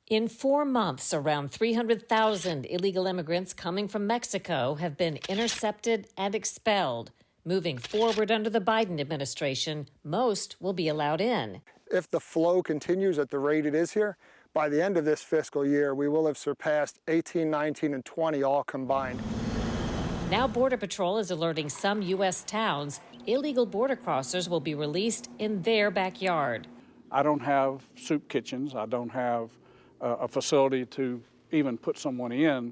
In 4 months, around 300,000 illegal immigrants coming from Mexico have been intercepted and expelled. Moving forward under the Biden administration, most will be allowed in. If the flow continues at the rate it is here, by the end of this fiscal year, we will have surpassed 18, 19, and 20 all combined. Now Border Patrol is alerting some U.S. towns illegal border crossers will be released in their backyard. I don't have soup kitchens. I don't have a facility to even put someone in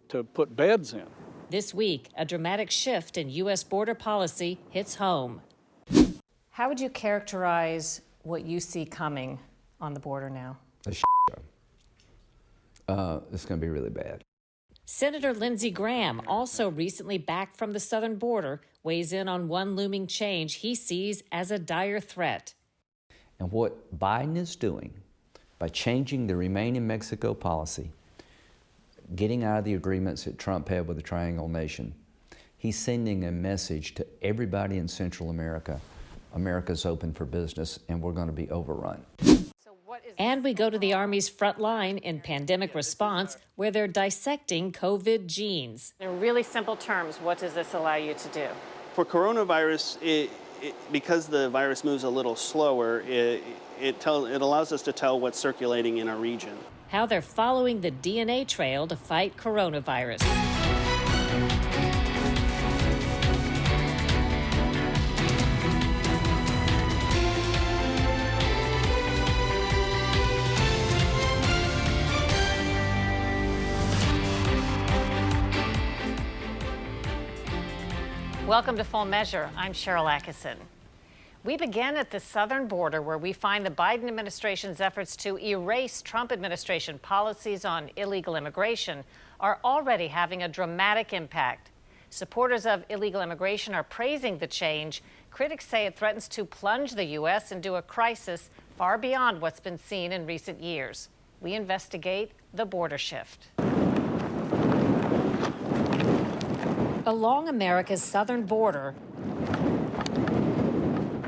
to put beds in. This week, a dramatic shift in U.S. border policy hits home. How would you characterize what you see coming on the border now? It's going to be really bad. Senator Lindsey Graham, also recently back from the southern border, weighs in on one looming change he sees as a dire threat. And what Biden is doing by changing the Remain in Mexico policy, getting out of the agreements that Trump had with the Triangle Nation, he's sending a message to everybody in Central America. America's open for business, and we're going to be overrun. And we go to the Army's front line in pandemic response, where they're dissecting COVID genes. In really simple terms, what does this allow you to do? For coronavirus, because the virus moves a little slower, it allows us to tell what's circulating in our region. How they're following the DNA trail to fight coronavirus. Welcome to Full Measure. I'm Sharyl Attkisson. We begin at the southern border, where we find the Biden administration's efforts to erase Trump administration policies on illegal immigration are already having a dramatic impact. Supporters of illegal immigration are praising the change. Critics say it threatens to plunge the U.S. into a crisis far beyond what's been seen in recent years. We investigate the border shift. Along America's southern border,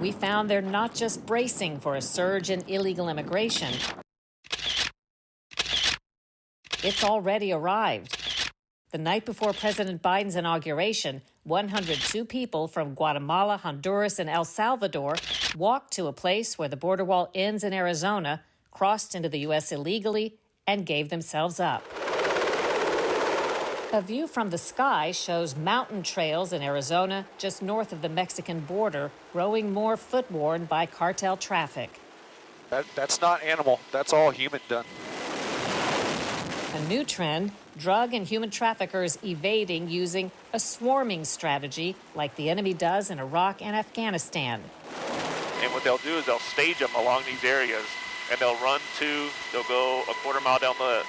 we found they're not just bracing for a surge in illegal immigration. It's already arrived. The night before President Biden's inauguration, 102 people from Guatemala, Honduras, and El Salvador walked to a place where the border wall ends in Arizona, crossed into the U.S. illegally, and gave themselves up. A view from the sky shows mountain trails in Arizona, just north of the Mexican border, growing more foot-worn by cartel traffic. That's not animal. That's all human done. A new trend, drug and human traffickers evading using a swarming strategy like the enemy does in Iraq and Afghanistan. And what they'll do is they'll stage them along these areas, and they'll go a quarter mile down the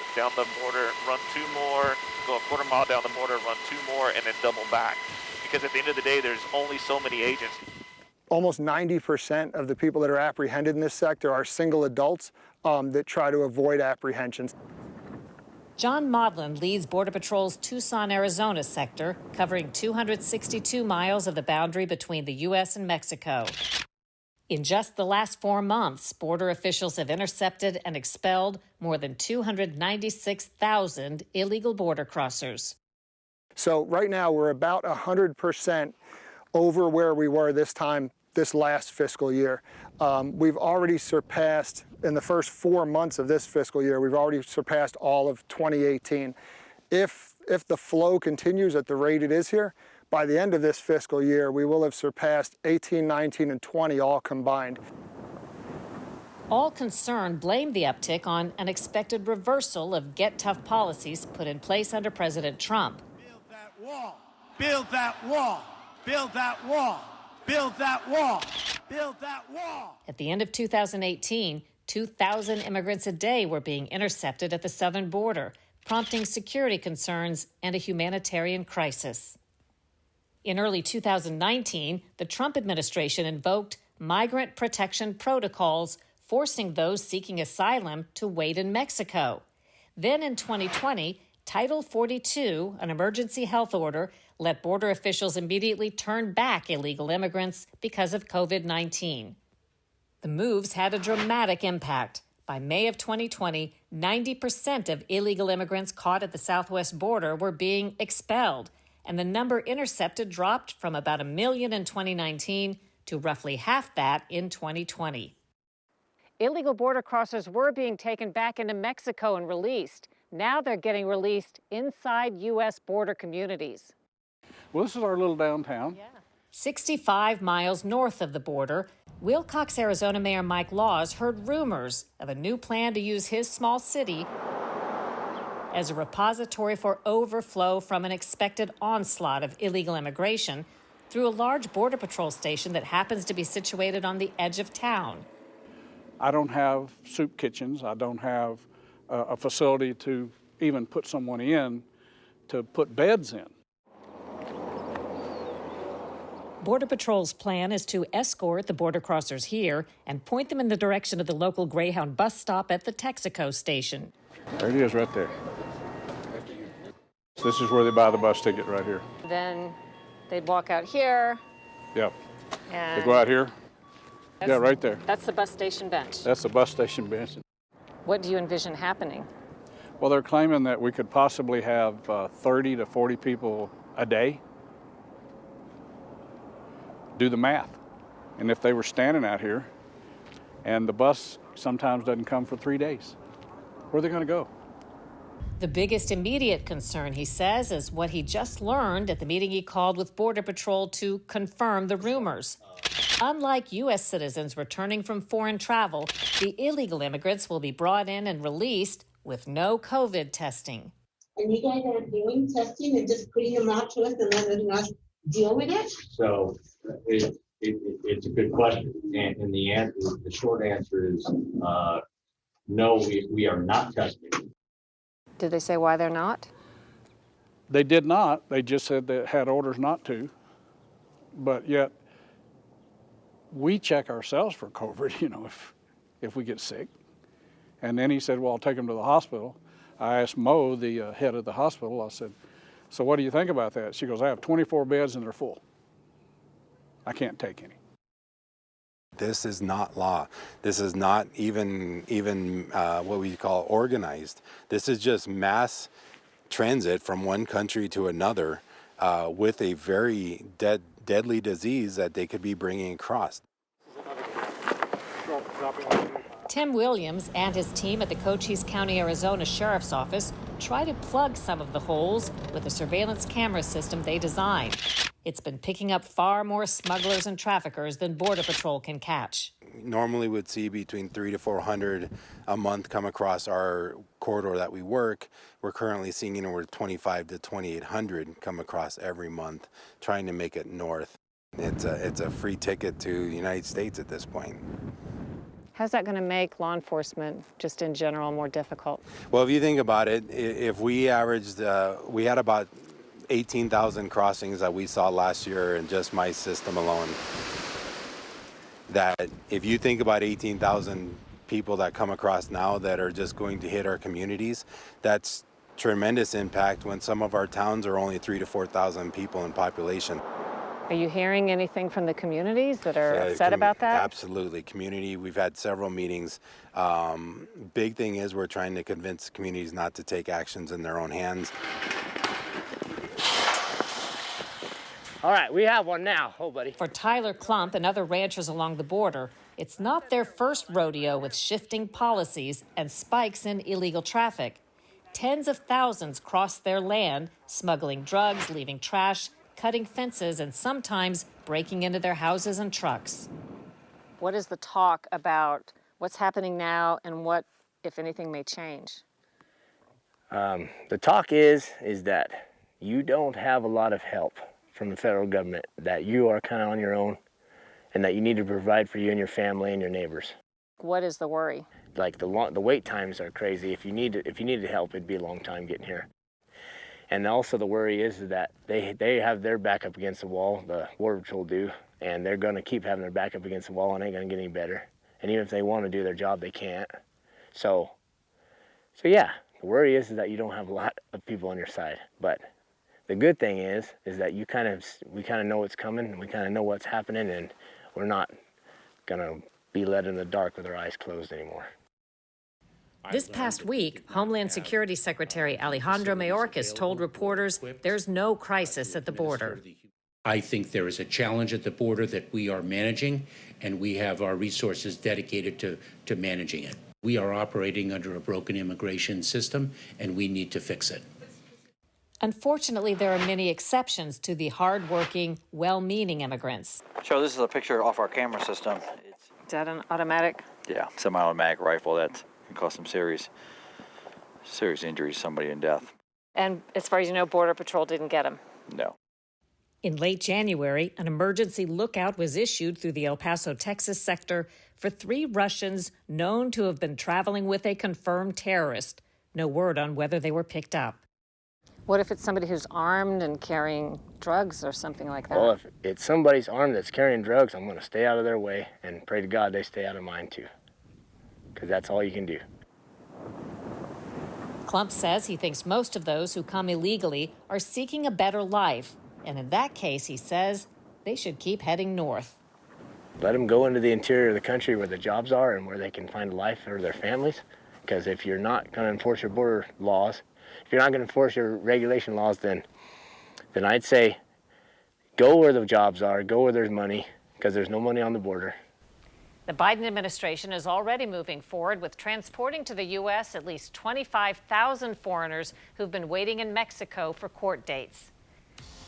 border, run 2 more, go a quarter mile down the border, run 2 more, and then double back. Because at the end of the day, there's only so many agents. Almost 90% of the people that are apprehended in this sector are single adults that try to avoid apprehensions. John Maudlin leads Border Patrol's Tucson, Arizona sector, covering 262 miles of the boundary between the U.S. and Mexico. In just the last 4 months, border officials have intercepted and expelled more than 296,000 illegal border crossers. So right now we're about 100% over where we were this last fiscal year. We've already surpassed, in the first 4 months of this fiscal year, we've already surpassed all of 2018. If the flow continues at the rate it is here, by the end of this fiscal year, we will have surpassed 18, 19, and 20 all combined. All concerned blame the uptick on an expected reversal of get-tough policies put in place under President Trump. Build that wall. Build that wall. Build that wall. Build that wall. Build that wall. At the end of 2018, 2,000 immigrants a day were being intercepted at the southern border, prompting security concerns and a humanitarian crisis. In early 2019, the Trump administration invoked migrant protection protocols, forcing those seeking asylum to wait in Mexico. Then in 2020, Title 42, an emergency health order, let border officials immediately turn back illegal immigrants because of COVID-19. The moves had a dramatic impact. By May of 2020, 90% of illegal immigrants caught at the southwest border were being expelled, and the number intercepted dropped from about 1 million in 2019 to roughly half that in 2020. Illegal border crossers were being taken back into Mexico and released. Now they're getting released inside U.S. border communities. Well, this is our little downtown. 65 miles north of the border, Wilcox, Arizona Mayor Mike Laws heard rumors of a new plan to use his small city as a repository for overflow from an expected onslaught of illegal immigration through a large Border Patrol station that happens to be situated on the edge of town. I don't have soup kitchens. I don't have a facility to even put someone in to put beds in. Border Patrol's plan is to escort the border crossers here and point them in the direction of the local Greyhound bus stop at the Texaco station. There it is right there. So this is where they buy the bus ticket right here. Then they'd walk out here. Yep. And They go out here. Yeah, right there. That's the bus station bench. That's the bus station bench. What do you envision happening? Well, they're claiming that we could possibly have 30 to 40 people a day. Do the math. And if they were standing out here and the bus sometimes doesn't come for 3 days, where are they going to go? The biggest immediate concern, he says, is what he just learned at the meeting he called with Border Patrol to confirm the rumors. Unlike U.S. citizens returning from foreign travel, the illegal immigrants will be brought in and released with no COVID testing. And you guys are doing testing and just putting them out to us and letting us deal with it? So it's a good question. And the short answer is no, we are not testing. Did they say why they're not? They did not. They just said they had orders not to. But yet, we check ourselves for COVID, if we get sick. And then he said, well, I'll take them to the hospital. I asked Mo, the head of the hospital, I said, so what do you think about that? She goes, I have 24 beds and they're full. I can't take any. This is not law. This is not even what we call organized. This is just mass transit from one country to another with a very deadly disease that they could be bringing across. Tim Williams and his team at the Cochise County, Arizona Sheriff's Office try to plug some of the holes with a surveillance camera system they designed. It's been picking up far more smugglers and traffickers than Border Patrol can catch. Normally we'd see between 300 to 400 a month come across our corridor that we work. We're currently seeing anywhere 25 to 2,800 come across every month, trying to make it north. It's a free ticket to the United States at this point. How's that going to make law enforcement, just in general, more difficult? Well, if you think about it, if we averaged, we had about 18,000 crossings that we saw last year in just my system alone. That if you think about 18,000 people that come across now that are just going to hit our communities, that's tremendous impact when some of our towns are only 3,000 to 4,000 people in population. Are you hearing anything from the communities that are upset about that? Absolutely. Community, we've had several meetings. Big thing is we're trying to convince communities not to take actions in their own hands. All right, we have one now. Oh, buddy. For Tyler Klump and other ranchers along the border, it's not their first rodeo with shifting policies and spikes in illegal traffic. Tens of thousands cross their land, smuggling drugs, leaving trash, cutting fences, and sometimes breaking into their houses and trucks. What is the talk about what's happening now and what, if anything, may change? The talk is that you don't have a lot of help from the federal government, that you are kind of on your own, and that you need to provide for you and your family and your neighbors. What is the worry? Like the wait times are crazy. If you needed help, it'd be a long time getting here. And also the worry is that they have their back up against the wall, the Border Patrol do, and they're going to keep having their back up against the wall and ain't going to get any better. And even if they want to do their job, they can't. So yeah, the worry is that you don't have a lot of people on your side. But the good thing is that we kind of know what's coming, and we kind of know what's happening, and we're not going to be led in the dark with our eyes closed anymore. This past week, Homeland Security Secretary Alejandro Mayorkas told reporters there's no crisis at the border. I think there is a challenge at the border that we are managing, and we have our resources dedicated to managing it. We are operating under a broken immigration system, and we need to fix it. Unfortunately, there are many exceptions to the hardworking, well-meaning immigrants. So this is a picture off our camera system. Is that an automatic? Yeah, semi-automatic rifle that can cause some serious injuries, somebody in death. And as far as you know, Border Patrol didn't get him? No. In late January, an emergency lookout was issued through the El Paso, Texas sector for 3 Russians known to have been traveling with a confirmed terrorist. No word on whether they were picked up. What if it's somebody who's armed and carrying drugs or something like that? Well, if it's somebody's armed that's carrying drugs, I'm going to stay out of their way and pray to God they stay out of mine too, because that's all you can do. Klump says he thinks most of those who come illegally are seeking a better life. And in that case, he says, they should keep heading north. Let them go into the interior of the country where the jobs are and where they can find a life for their families. Because if you're not going to enforce your border laws, if you're not going to enforce your regulation laws, then I'd say go where the jobs are, go where there's money, because there's no money on the border. The Biden administration is already moving forward with transporting to the U.S. at least 25,000 foreigners who've been waiting in Mexico for court dates.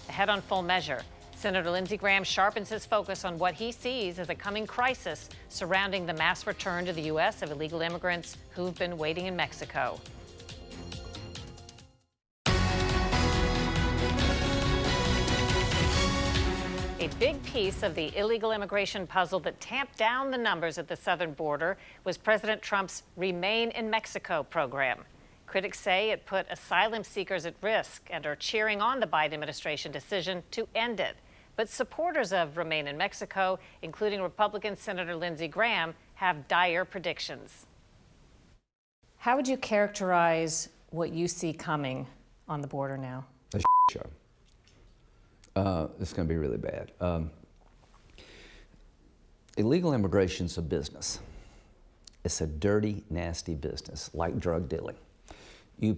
Ahead on Full Measure, Senator Lindsey Graham sharpens his focus on what he sees as a coming crisis surrounding the mass return to the U.S. of illegal immigrants who've been waiting in Mexico. A big piece of the illegal immigration puzzle that tamped down the numbers at the southern border was President Trump's Remain in Mexico program. Critics say it put asylum seekers at risk and are cheering on the Biden administration decision to end it. But supporters of Remain in Mexico, including Republican Senator Lindsey Graham, have dire predictions. How would you characterize what you see coming on the border now? A show. It's going to be really bad. Illegal immigration's a business. It's a dirty, nasty business, like drug dealing. You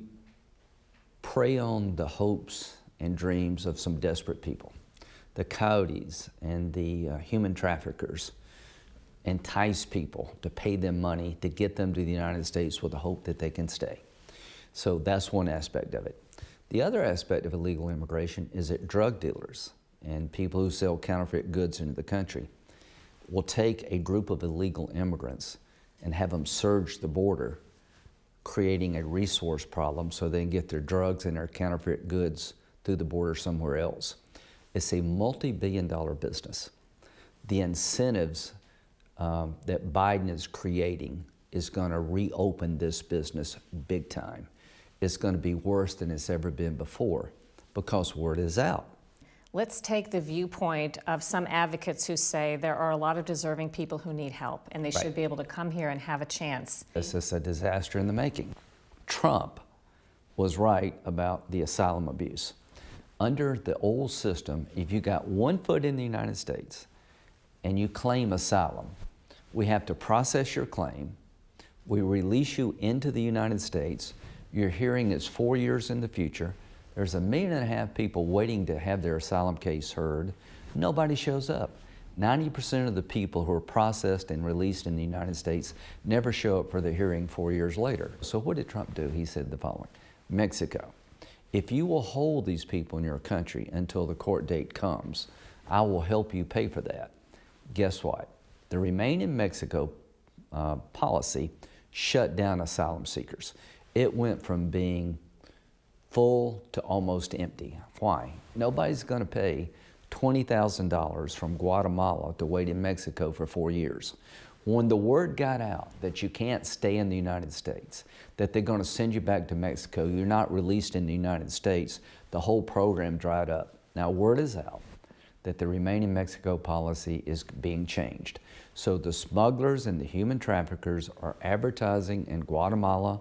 prey on the hopes and dreams of some desperate people. The coyotes and the human traffickers entice people to pay them money to get them to the United States with the hope that they can stay. So that's one aspect of it. The other aspect of illegal immigration is that drug dealers and people who sell counterfeit goods into the country will take a group of illegal immigrants and have them surge the border, creating a resource problem so they can get their drugs and their counterfeit goods through the border somewhere else. It's a multi-billion-dollar business. The incentives that Biden is creating is going to reopen this business big time. It's going to be worse than it's ever been before because word is out. Let's take the viewpoint of some advocates who say there are a lot of deserving people who need help and they should be able to come here and have a chance. This is a disaster in the making. Trump was right about the asylum abuse. Under the old system, if you got 1 foot in the United States and you claim asylum, we have to process your claim, we release you into the United States, your hearing is 4 years in the future, there's 1.5 million people waiting to have their asylum case heard, nobody shows up. 90% of the people who are processed and released in the United States never show up for the hearing 4 years later. So what did Trump do? He said the following: Mexico, if you will hold these people in your country until the court date comes, I will help you pay for that. Guess what? The Remain in Mexico policy shut down asylum seekers. It went from being full to almost empty. Why? Nobody's going to pay $20,000 from Guatemala to wait in Mexico for 4 years. When the word got out that you can't stay in the United States, that they're going to send you back to Mexico, you're not released in the United States, the whole program dried up. Now word is out that the Remain in Mexico policy is being changed. So the smugglers and the human traffickers are advertising in Guatemala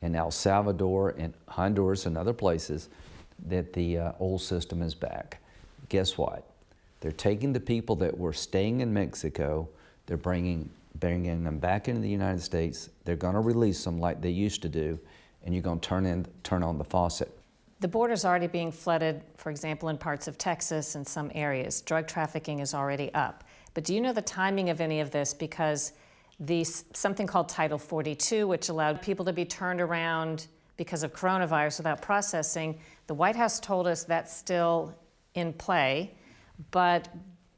and El Salvador and Honduras and other places that the old system is back. Guess what? They're taking the people that were staying in Mexico, they're bringing bringing them back into the United States. They're going to release them like they used to do, and you're going to turn on the faucet. The border's already being flooded, for example, in parts of Texas and some areas. Drug trafficking is already up. But do you know the timing of any of this? Because something called Title 42, which allowed people to be turned around because of coronavirus without processing, the White House told us that's still in play, but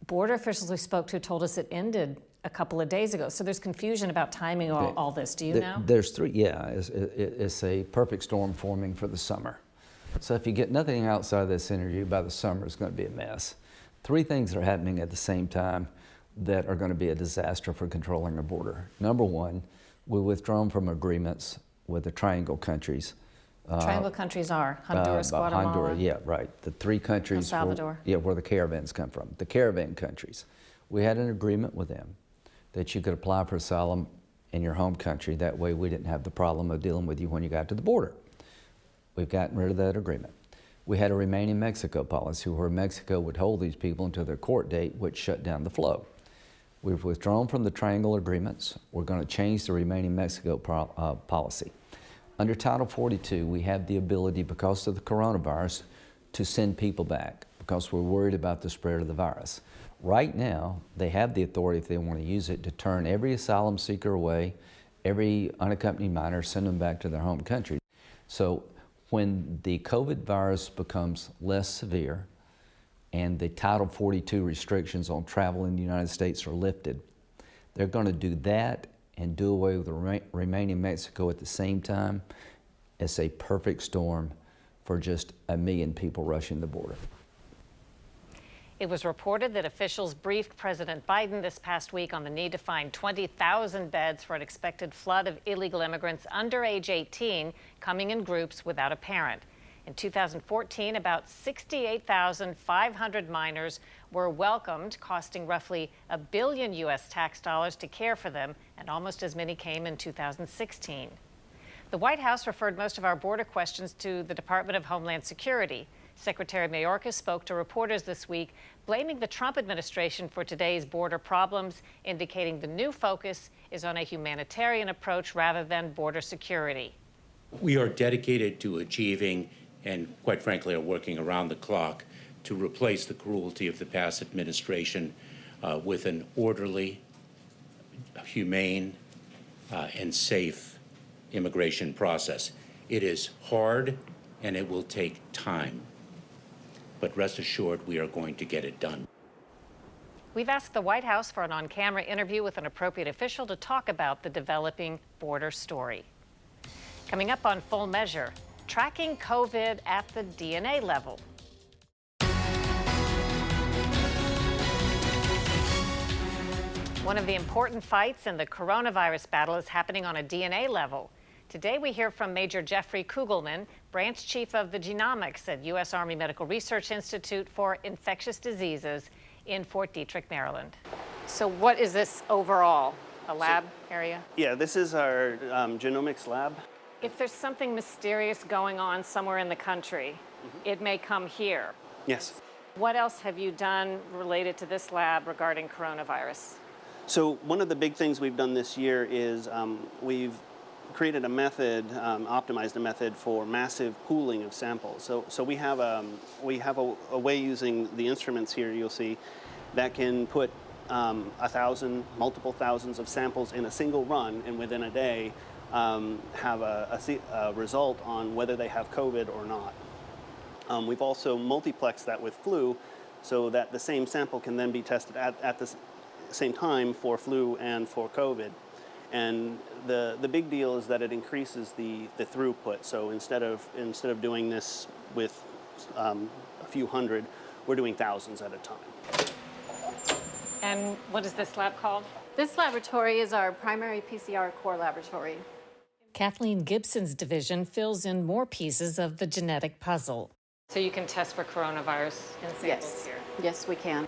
border officials we spoke to told us it ended a couple of days ago. So there's confusion about timing of all this. Do you know? There's three, yeah. It's a perfect storm forming for the summer. So if you get nothing outside of this interview, by the summer it's going to be a mess. Three things are happening at the same time that are going to be a disaster for controlling our border. Number one, we've withdrawn from agreements with the Triangle countries. Triangle countries are Honduras, Guatemala. Honduras, yeah, right. The three countries El Salvador. where the caravans come from. The caravan countries. We had an agreement with them that you could apply for asylum in your home country. That way we didn't have the problem of dealing with you when you got to the border. We've gotten rid of that agreement. We had a remain in Mexico policy where Mexico would hold these people until their court date, which shut down the flow. We've withdrawn from the Triangle agreements. We're going to change the remain in Mexico policy. Under Title 42, we have the ability, because of the coronavirus, to send people back because we're worried about the spread of the virus. Right now, they have the authority, if they want to use it, to turn every asylum seeker away, every unaccompanied minor, send them back to their home country. So when the COVID virus becomes less severe and the Title 42 restrictions on travel in the United States are lifted, they're going to do that and do away with the remain in Mexico at the same time. It's a perfect storm for just 1 million people rushing the border. It was reported that officials briefed President Biden this past week on the need to find 20,000 beds for an expected flood of illegal immigrants under age 18 coming in groups without a parent. In 2014, about 68,500 minors were welcomed, costing roughly $1 billion U.S. tax dollars to care for them, and almost as many came in 2016. The White House referred most of our border questions to the Department of Homeland Security. Secretary Mayorkas spoke to reporters this week, blaming the Trump administration for today's border problems, indicating the new focus is on a humanitarian approach rather than border security. We are dedicated to achieving, and quite frankly are working around the clock, to replace the cruelty of the past administration with an orderly, humane, and safe immigration process. It is hard and it will take time. But rest assured, we are going to get it done. We've asked the White House for an on-camera interview with an appropriate official to talk about the developing border story. Coming up on Full Measure, tracking COVID at the DNA level. One of the important fights in the coronavirus battle is happening on a DNA level. Today we hear from Major Jeffrey Kugelman, Branch Chief of the Genomics at U.S. Army Medical Research Institute for Infectious Diseases in Fort Detrick, Maryland. So what is this overall? A lab area? Yeah, this is our genomics lab. If there's something mysterious going on somewhere in the country, it may come here. Yes. What else have you done related to this lab regarding coronavirus? So one of the big things we've done this year is we've created a method, optimized a method for massive pooling of samples. So we have a way using the instruments here, you'll see, that can put 1,000, multiple thousands of samples in a single run, and within a day have a result on whether they have COVID or not. We've also multiplexed that with flu so that the same sample can then be tested at the same time for flu and for COVID. And the big deal is that it increases the throughput. So instead of doing this with a few hundred, we're doing thousands at a time. And what is this lab called? This laboratory is our primary PCR core laboratory. Kathleen Gibson's division fills in more pieces of the genetic puzzle. So you can test for coronavirus in samples here? Yes, we can.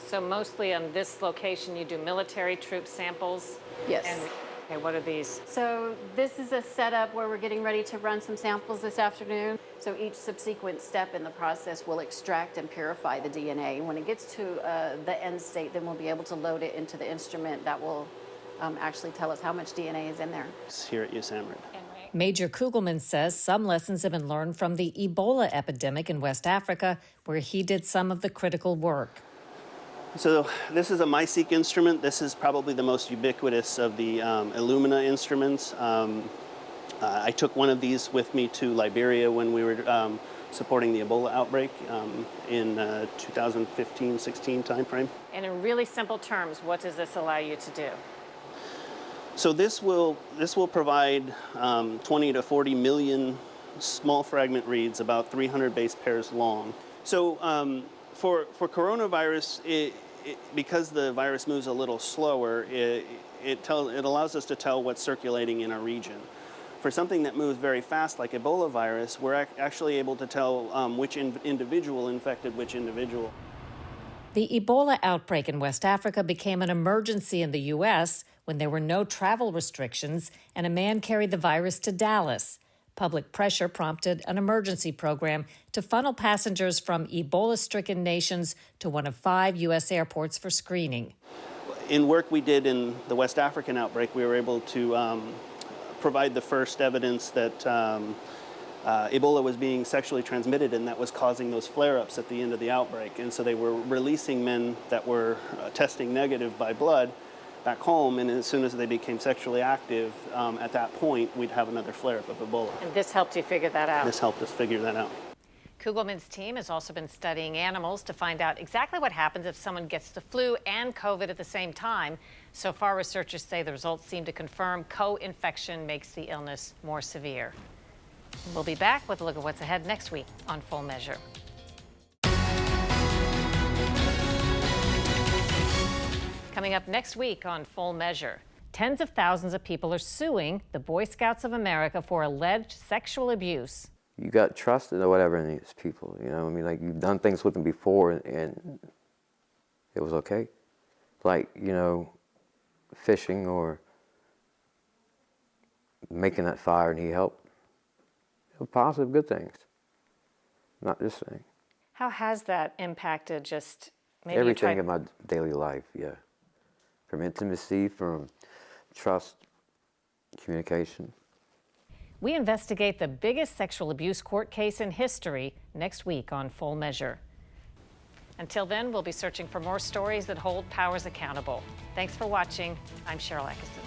So mostly on this location, you do military troop samples? Yes. And, okay, what are these? So this is a setup where we're getting ready to run some samples this afternoon. So each subsequent step in the process will extract and purify the DNA. When it gets to the end state, then we'll be able to load it into the instrument that will actually tell us how much DNA is in there. Here at USAMRIID. Major Kugelman says some lessons have been learned from the Ebola epidemic in West Africa, where he did some of the critical work. So this is a MySeq instrument. This is probably the most ubiquitous of the Illumina instruments. I took one of these with me to Liberia when we were supporting the Ebola outbreak in 2015-16 timeframe. And in really simple terms, what does this allow you to do? So this will provide 20 to 40 million small fragment reads, about 300 base pairs long. So for coronavirus, because the virus moves a little slower, it allows us to tell what's circulating in a region. For something that moves very fast, like Ebola virus, we're actually able to tell which individual infected which individual. The Ebola outbreak in West Africa became an emergency in the U.S. when there were no travel restrictions and a man carried the virus to Dallas. Public pressure prompted an emergency program to funnel passengers from Ebola-stricken nations to one of 5 U.S. airports for screening. In work we did in the West African outbreak, we were able to provide the first evidence that Ebola was being sexually transmitted, and that was causing those flare-ups at the end of the outbreak. And so they were releasing men that were testing negative by blood back home, and as soon as they became sexually active, at that point, we'd have another flare-up of Ebola. And this helped you figure that out? This helped us figure that out. Kugelman's team has also been studying animals to find out exactly what happens if someone gets the flu and COVID at the same time. So far, researchers say the results seem to confirm co-infection makes the illness more severe. We'll be back with a look at what's ahead next week on Full Measure. Coming up next week on Full Measure, tens of thousands of people are suing the Boy Scouts of America for alleged sexual abuse. You got trusted or whatever in these people, you know? I mean, like, you've done things with them before and it was okay. Like, you know, fishing or making that fire and he helped. Positive, good things, not this thing. How has that impacted just maybe everything in my daily life, yeah. From intimacy, from trust, communication. We investigate the biggest sexual abuse court case in history next week on Full Measure. Until then, we'll be searching for more stories that hold powers accountable. Thanks for watching. I'm Sharyl Attkisson.